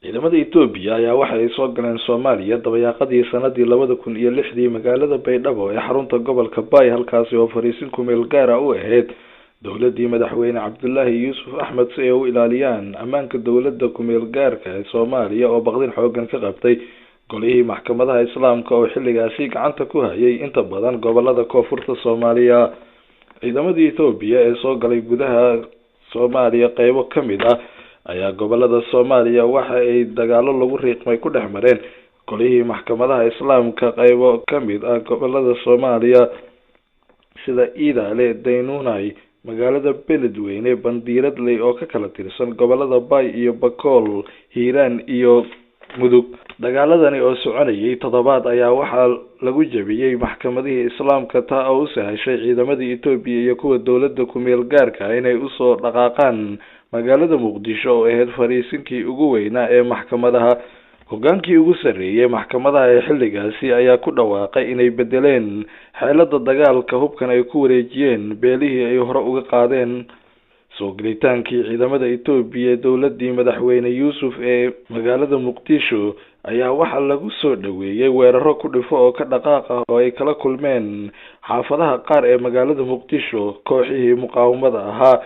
ciidamada Itoobiya ayaa waxa ay soo galeen Soomaaliya dabayaaqadii sanadii 2006 magaalada Baydhabo ee xarunta gobolka Bay halkaas oo fariisin ku meel gaar ah u ahayd dowladii madaxweyne Cabdullaahi Yuusuf Axmed si ay u ilaaliyaan ammaanka dowladda ku meel gaarka ee Soomaaliya oo baqdin xoogan ka qabtay golihii maxkamadaha Islaamka oo xilligaasi gacanta ku hayay inta badan gobolada koonfurta Soomaaliya. ciidamada Itoobiya ee soo galay gudaha Soomaaliya qaybo kamid ah ayaa gobolada Soomaaliya waxa ay dagaalo lagu riiqmay ku dhexmareen golihii maxkamadaha Islaamka qaybo kamid ah gobolada Soomaaliya sida Idaale, Daynunay, magaalada Beledweyne, Bandiiradley oo ka kala tirsan gobolada Bay iyo Bakool, Hiiraan iyo Mudug. dagaaladani oo soconayay toddobaad ayaa waxaa lagu jabiyay maxkamadihii Islaamka taa oo u sahashay ciidamada Itoobiya iyo kuwa dowladda ku meel gaarka inay u soo dhaqaaqaan magaalada Muqdisho oo ahayd fariisinkii ugu weynaa ee maxkamadaha. hogaankii ugu sareeyay maxkamadaha ee xilligaasi ayaa ku dhawaaqay inay bedeleen xeelada dagaalka hubkan ay ku wareejiyeen beelihii ay hore uga qaadeen. soo gelitaankii ciidamada Itoobiya dowladii madaxweyne Yuusuf ee magaalada Muqdisho ayaa waxa lagu soo dhaweeyay weeraro ku dhifo oo ka dhaqaaq ah oo ay kala kulmeen xaafadaha qaar ee magaalada Muqdisho kooxihii muqaawamada ahaa,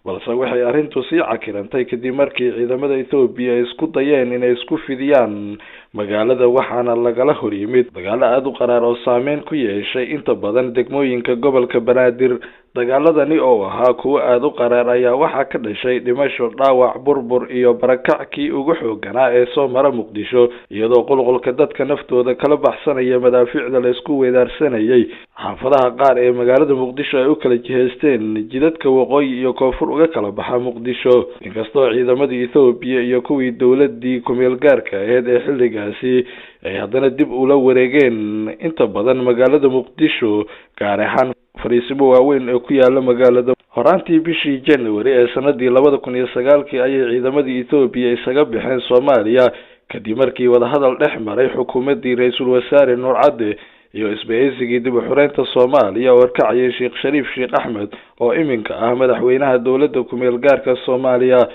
balse waxay arrintu sii cakirantay kadib markii ciidamada Itoobiya isku dayeen inay isku fidiyaan magaalada waxaana lagala hor yimid dagaalo aad u qaraar oo saameyn ku yeeshay inta badan degmooyinka gobolka Banaadir. dagaaladani oo ahaa kuwo aad u qaraar ayaa waxaa ka dhashay dhimasho, dhaawac, burbur iyo barakac kii ugu xooganaa ee soo mara Muqdisho, iyadoo qulqulka dadka naftooda kala baxsanaya madaafiicda la isku weedaarsanayay xaafadaha qaar ee magaalada Muqdisho ay u kala jihaysteen jidadka waqooyi iyo koonfur uga kala baxa Muqdisho. inkastoo ciidamada Itoobiya iyo kuwii dowladii ku meel gaarka ahayd ee xilligaasi ay haddana dib ula wareegeen inta badan magaalada Muqdisho, gaar ahaan fariisimo waaweyn oo ku yaala magaalada. horaantii bishii January ee sanadii 2009 ayay ciidamada Itoobiya isaga baxeen Soomaaliya kadib markii wadahadal dhex maray xukuumadii Ra'iisul Wasaare Nuur Cadde iyo isbahaysigii dib u xureynta Soomaaliya oo arkacayay Sheekh Shariif Sheekh Axmed oo iminka ah madaxweynaha dowladda ku meel gaarka Soomaaliya.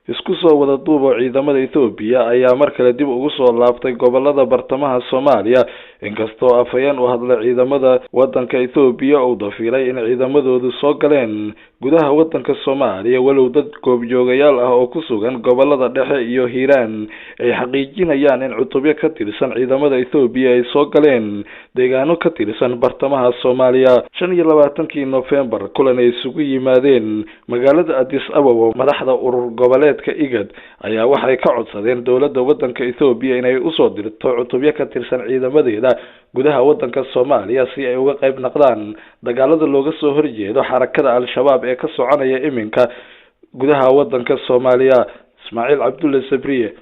isku soo wada duubo ciidamada Itoobiya ayaa mar kale dib ugu soo laabtay gobolada bartamaha Soomaaliya, inkastoo afayeen u hadla ciidamada wadanka Itoobiya uu dafiray in ciidamadoodu soo galeen gudaha wadanka Soomaaliya, walow dad goobjoogayaal ah oo ku sugan gobolada dhexe iyo Hiiraan ay xaqiijinayaan in cutubyo ka tirsan ciidamada Itoobiya ay soo galeen deegaano ka tirsan bartamaha Soomaaliya. 25 November kulan ay isugu yimaadeen magaalada Addis Ababa madaxda urur goboleedka IGAD ayaa waxay ka codsadeen dowladda wadanka Itoobiya inay u soo dirto cutubyo ka tirsan ciidamadeeda gudaha wadanka Soomaaliya si ay uga qayb noqdaan dagaalada looga soo horjeedo xarakada Al-Shabaab ee ka soconaya iminka gudaha wadanka Soomaaliya. Ismaaciil Cabdulle Sabriye.